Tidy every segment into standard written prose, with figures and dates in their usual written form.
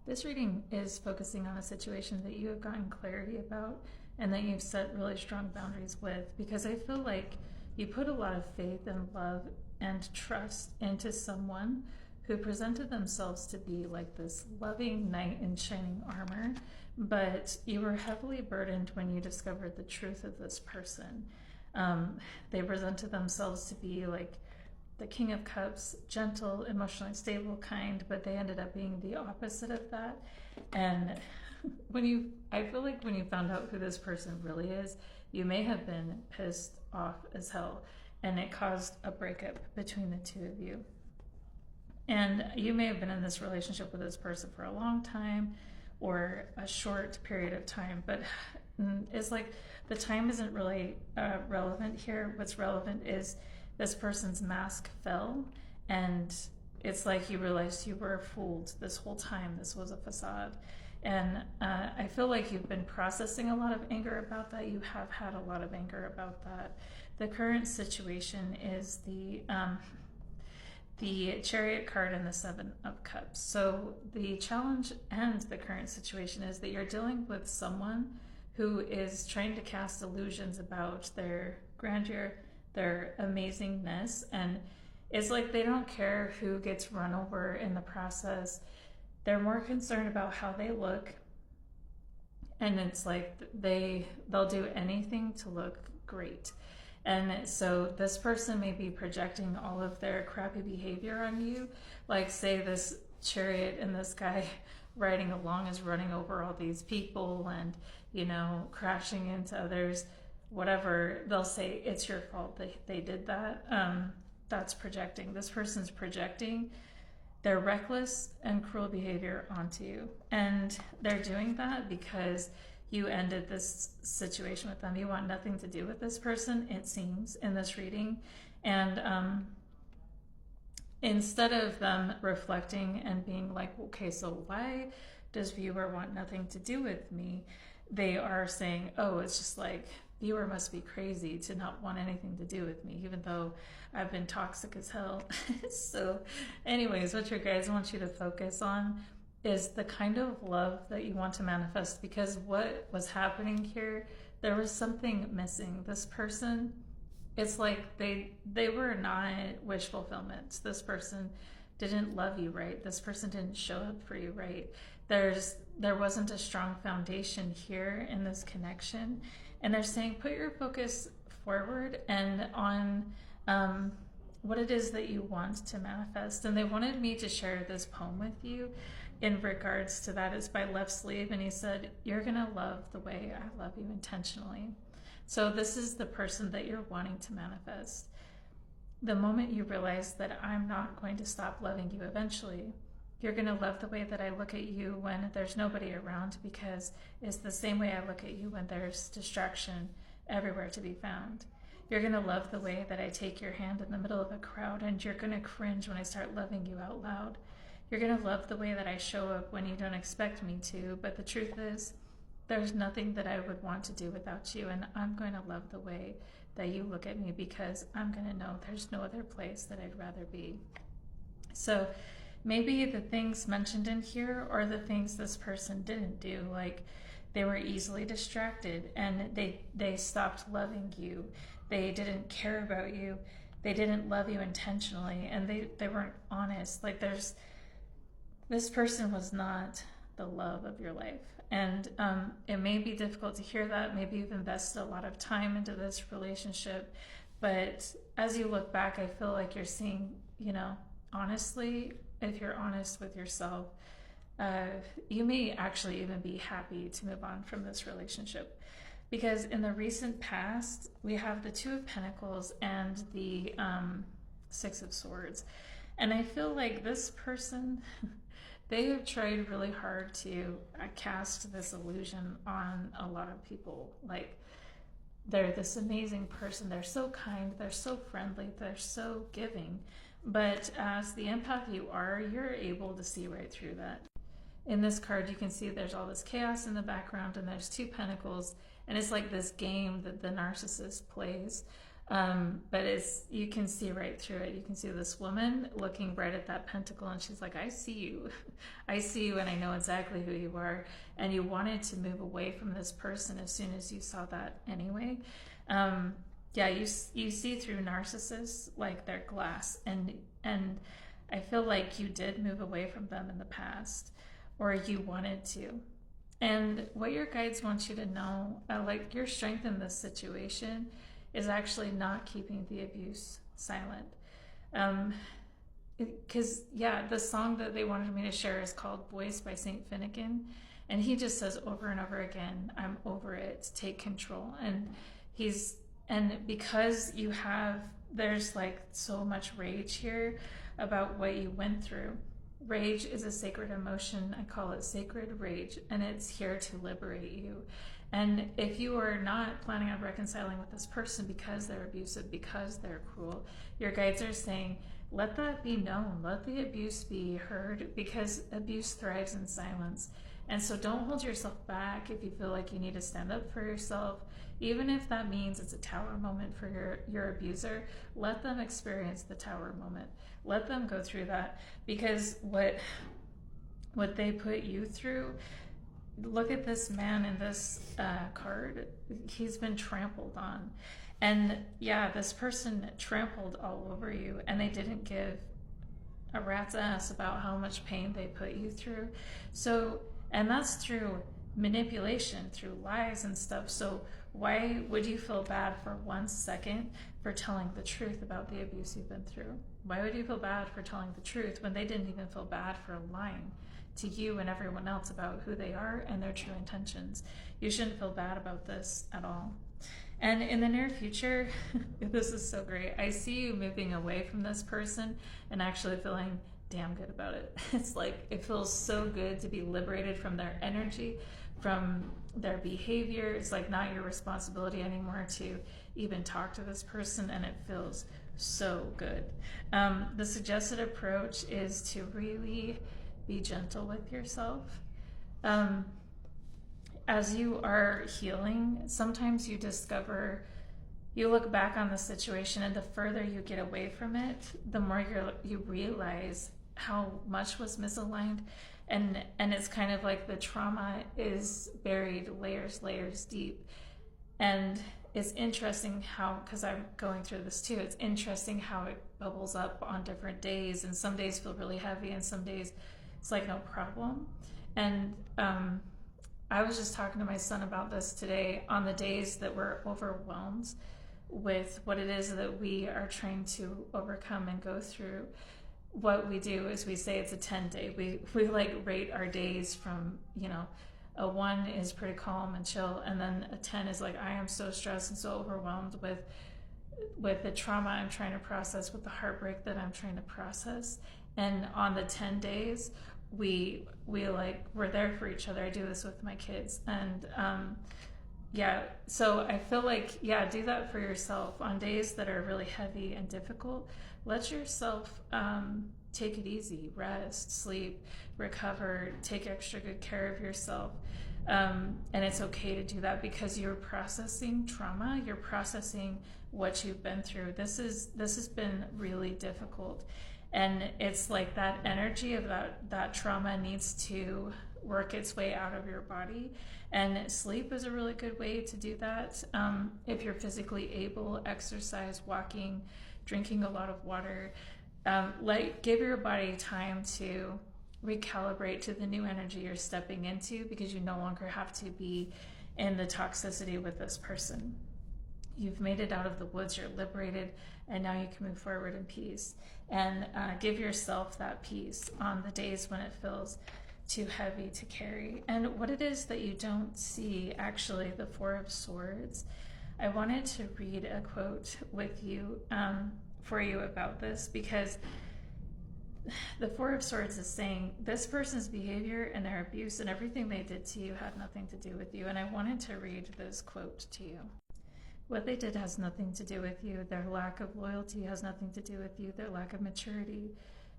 This reading is focusing on a situation that you have gotten clarity about and that you've set really strong boundaries with, because I feel like you put a lot of faith and love and trust into someone who presented themselves to be like this loving knight in shining armor, but you were heavily burdened when you discovered the truth of this person. They presented themselves to be like the King of Cups, gentle, emotionally stable, kind, but they ended up being the opposite of that. And I feel like when you found out who this person really is, you may have been pissed off as hell, and it caused a breakup between the two of you. And you may have been in this relationship with this person for a long time or a short period of time, but it's like the time isn't really relevant here. What's relevant is this person's mask fell, and it's like you realized you were fooled this whole time. This was a facade. And I feel like you've been processing a lot of anger about that. You have had a lot of anger about that. The current situation is the Chariot card and the Seven of Cups. So the challenge and the current situation is that you're dealing with someone who is trying to cast illusions about their grandeur, their amazingness, and it's like they don't care who gets run over in the process. They're more concerned about how they look, and it's like they'll do anything to look great. And so this person may be projecting all of their crappy behavior on you. Like, say this chariot and this guy riding along is running over all these people and, crashing into others, whatever. They'll say it's your fault that they did that. That's projecting. This person's projecting their reckless and cruel behavior onto you. And they're doing that because you ended this situation with them. You want nothing to do with this person, it seems, in this reading. And instead of them reflecting and being like, okay, so why does viewer want nothing to do with me? They are saying, oh, it's just like, viewer must be crazy to not want anything to do with me, even though I've been toxic as hell. So anyways, what your guides want you to focus on is the kind of love that you want to manifest, because what was happening here, there was something missing. This person, it's like they were not wish fulfillment. This person didn't love you right. This person didn't show up for you right. There wasn't a strong foundation here in this connection. And they're saying, put your focus forward and on what it is that you want to manifest. And they wanted me to share this poem with you in regards to that. It's by Left Sleeve, and he said, you're gonna love the way I love you intentionally. So this is the person that you're wanting to manifest. The moment you realize that I'm not going to stop loving you eventually, you're gonna love the way that I look at you when there's nobody around, because it's the same way I look at you when there's distraction everywhere to be found. You're gonna love the way that I take your hand in the middle of a crowd, and you're gonna cringe when I start loving you out loud. You're gonna love the way that I show up when you don't expect me to, but the truth is, there's nothing that I would want to do without you, and I'm going to love the way that you look at me, because I'm gonna know there's no other place that I'd rather be. So maybe the things mentioned in here are the things this person didn't do, like they were easily distracted and they stopped loving you. They didn't care about you. They didn't love you intentionally, and they weren't honest. Like this person was not the love of your life. And it may be difficult to hear that. Maybe you've invested a lot of time into this relationship, but as you look back, I feel like you're seeing, honestly, if you're honest with yourself, you may actually even be happy to move on from this relationship. Because in the recent past, we have the Two of Pentacles and the Six of Swords. And I feel like this person, they have tried really hard to cast this illusion on a lot of people. Like, they're this amazing person. They're so kind. They're so friendly. They're so giving. But as the empath you are, you're able to see right through that. In this card, you can see there's all this chaos in the background, and there's two pentacles, and it's like this game that the narcissist plays But it's, you can see right through it. You can see this woman looking right at that pentacle, and she's like, I see you. I see you, and I know exactly who you are. And you wanted to move away from this person as soon as you saw that anyway. Yeah, you see through narcissists like they're glass, and I feel like you did move away from them in the past, or you wanted to. And what your guides want you to know, like your strength in this situation, is actually not keeping the abuse silent. Because, yeah, the song that they wanted me to share is called Voice by St. Finnegan. And he just says over and over again, I'm over it, take control. And because there's like so much rage here about what you went through. Rage is a sacred emotion. I call it sacred rage, and it's here to liberate you. And if you are not planning on reconciling with this person because they're abusive, because they're cruel, your guides are saying, let that be known. Let the abuse be heard, because abuse thrives in silence. And so don't hold yourself back if you feel like you need to stand up for yourself. Even if that means it's a tower moment for your abuser, let them experience the tower moment. Let them go through that, because what they put you through, look at this man in this card. He's been trampled on. And yeah, this person trampled all over you, and they didn't give a rat's ass about how much pain they put you through. So, and that's through manipulation, through lies and stuff. So why would you feel bad for 1 second for telling the truth about the abuse you've been through? Why would you feel bad for telling the truth when they didn't even feel bad for lying to you and everyone else about who they are and their true intentions? You shouldn't feel bad about this at all. And in the near future, this is so great. I see you moving away from this person and actually feeling damn good about it. It's like, it feels so good to be liberated from their energy, from their behavior. It's like not your responsibility anymore to even talk to this person, and it feels so good. The suggested approach is to really be gentle with yourself. As you are healing, sometimes you look back on the situation, and the further you get away from it, the more you realize how much was misaligned. And it's kind of like the trauma is buried layers deep. And it's interesting how, because I'm going through this too, it's interesting how it bubbles up on different days, and some days feel really heavy and some days it's like no problem. And I was just talking to my son about this today. On the days that we're overwhelmed with what it is that we are trying to overcome and go through, what we do is we say it's a 10-day. We like rate our days from, a 1 is pretty calm and chill, and then a 10 is like, I am so stressed and so overwhelmed with the trauma I'm trying to process, with the heartbreak that I'm trying to process. And on the 10 days, we're there for each other. I do this with my kids. And so I feel like, do that for yourself. On days that are really heavy and difficult, let yourself take it easy, rest, sleep, recover, take extra good care of yourself. And it's okay to do that, because you're processing trauma, you're processing what you've been through. This has been really difficult. And it's like that energy of that trauma needs to work its way out of your body. And sleep is a really good way to do that. If you're physically able, exercise, walking, drinking a lot of water. Give your body time to recalibrate to the new energy you're stepping into, because you no longer have to be in the toxicity with this person. You've made it out of the woods, you're liberated, and now you can move forward in peace. And give yourself that peace on the days when it feels too heavy to carry. And what it is that you don't see, actually, the 4 of Swords. I wanted to read a quote with you, for you about this, because the 4 of Swords is saying this person's behavior and their abuse and everything they did to you had nothing to do with you. And I wanted to read this quote to you. What they did has nothing to do with you. Their lack of loyalty has nothing to do with you. Their lack of maturity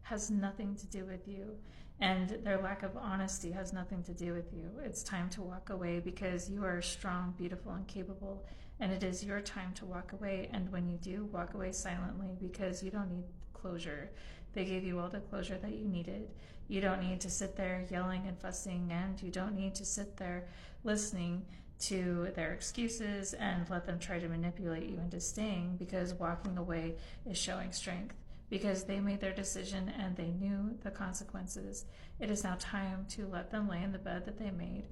has nothing to do with you. And their lack of honesty has nothing to do with you. It's time to walk away because you are strong, beautiful, and capable. And it is your time to walk away. And when you do, walk away silently because you don't need closure. They gave you all the closure that you needed. You don't need to sit there yelling and fussing, and you don't need to sit there listening to their excuses and let them try to manipulate you into staying, because walking away is showing strength, because they made their decision and they knew the consequences. It is now time to let them lay in the bed that they made,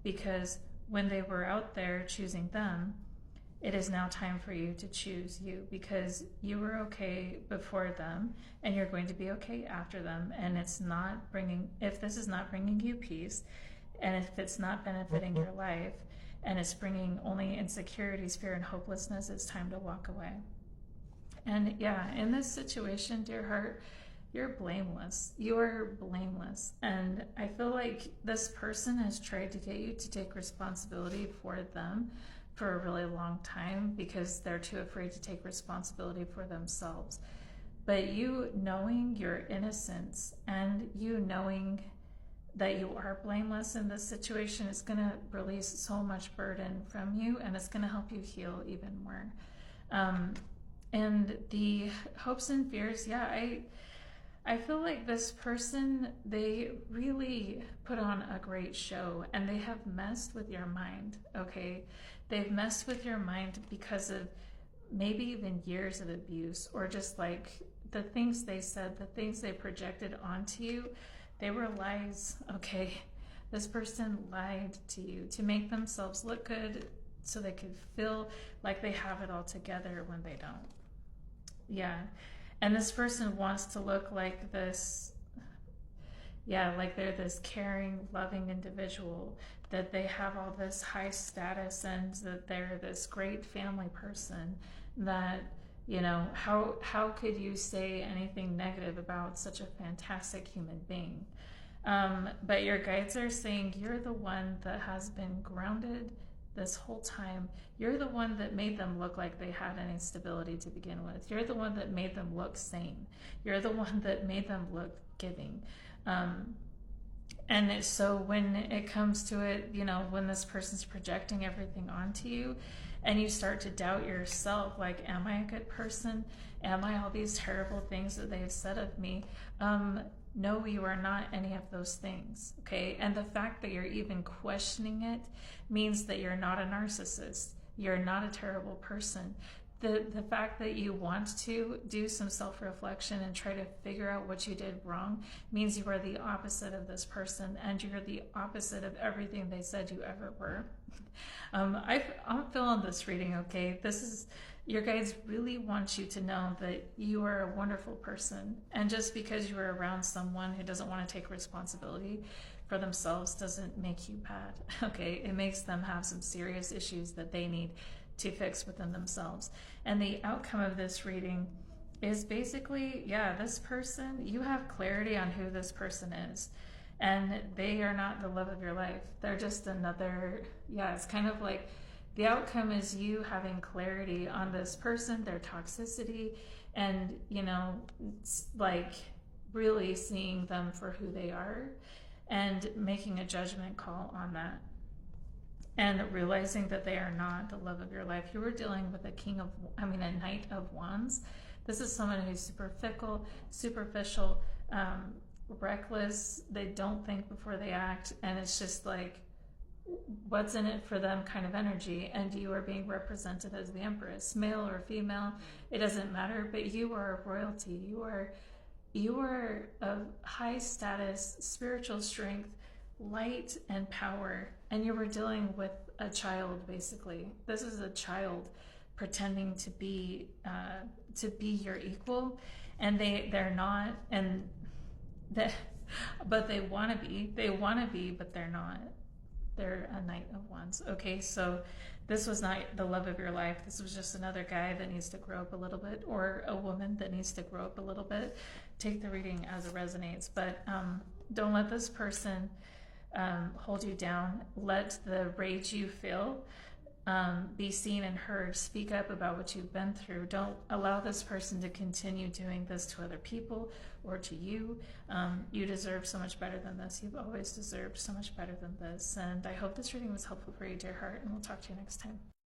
because when they were out there choosing them, it is now time for you to choose you, because you were okay before them and you're going to be okay after them. And it's not bringing, if this is not bringing you peace, and if it's not benefiting your life, and it's bringing only insecurities, fear, and hopelessness, it's time to walk away. And yeah, in this situation, dear heart, you're blameless. You are blameless. And I feel like this person has tried to get you to take responsibility for them for a really long time because they're too afraid to take responsibility for themselves. But you knowing your innocence and you knowing that you are blameless in this situation is going to release so much burden from you, and it's going to help you heal even more. And the hopes and fears, yeah, I feel like this person, they really put on a great show, and they have messed with your mind, okay? They've messed with your mind because of maybe even years of abuse, or just like the things they said, the things they projected onto you. They were lies, okay? This person lied to you to make themselves look good so they could feel like they have it all together when they don't. Yeah. And this person wants to look like this, yeah, like they're this caring, loving individual, that they have all this high status and that they're this great family person, that, you know, how could you say anything negative about such a fantastic human being? But your guides are saying you're the one that has been grounded this whole time. You're the one that made them look like they had any stability to begin with. You're the one that made them look sane. You're the one that made them look giving. And so when it comes to it, you know, when this person's projecting everything onto you and you start to doubt yourself, like, am I a good person? Am I all these terrible things that they've said of me? No, you are not any of those things, okay? And the fact that you're even questioning it means that you're not a narcissist. You're not a terrible person. The fact that you want to do some self-reflection and try to figure out what you did wrong means you are the opposite of this person, and you're the opposite of everything they said you ever were. I'm feeling this reading, okay? This is, your guides really want you to know that you are a wonderful person, and just because you are around someone who doesn't want to take responsibility for themselves doesn't make you bad, okay? It makes them have some serious issues that they need to fix within themselves. And the outcome of this reading is basically, yeah, this person, you have clarity on who this person is, and they are not the love of your life. They're just another, yeah, it's kind of like the outcome is you having clarity on this person, their toxicity, and, you know, like really seeing them for who they are and making a judgment call on that. And realizing that they are not the love of your life. You were dealing with a Knight of Wands. This is someone who's super fickle, superficial, reckless. They don't think before they act. And it's just like, what's in it for them kind of energy. And you are being represented as the Empress, male or female. It doesn't matter, but you are royalty. You are of high status, spiritual strength, light and power, and you were dealing with a child. Basically, this is a child pretending to be your equal, and they're not, and that, but they want to be, but they're not. They're a Knight of Wands. Okay, so this was not the love of your life. This was just another guy that needs to grow up a little bit, or a woman that needs to grow up a little bit. Take the reading as it resonates, but don't let this person hold you down. Let the rage you feel be seen and heard. Speak up about what you've been through. Don't allow this person to continue doing this to other people or to you. You deserve so much better than this. You've always deserved so much better than this. And I hope this reading was helpful for you, dear heart, and we'll talk to you next time.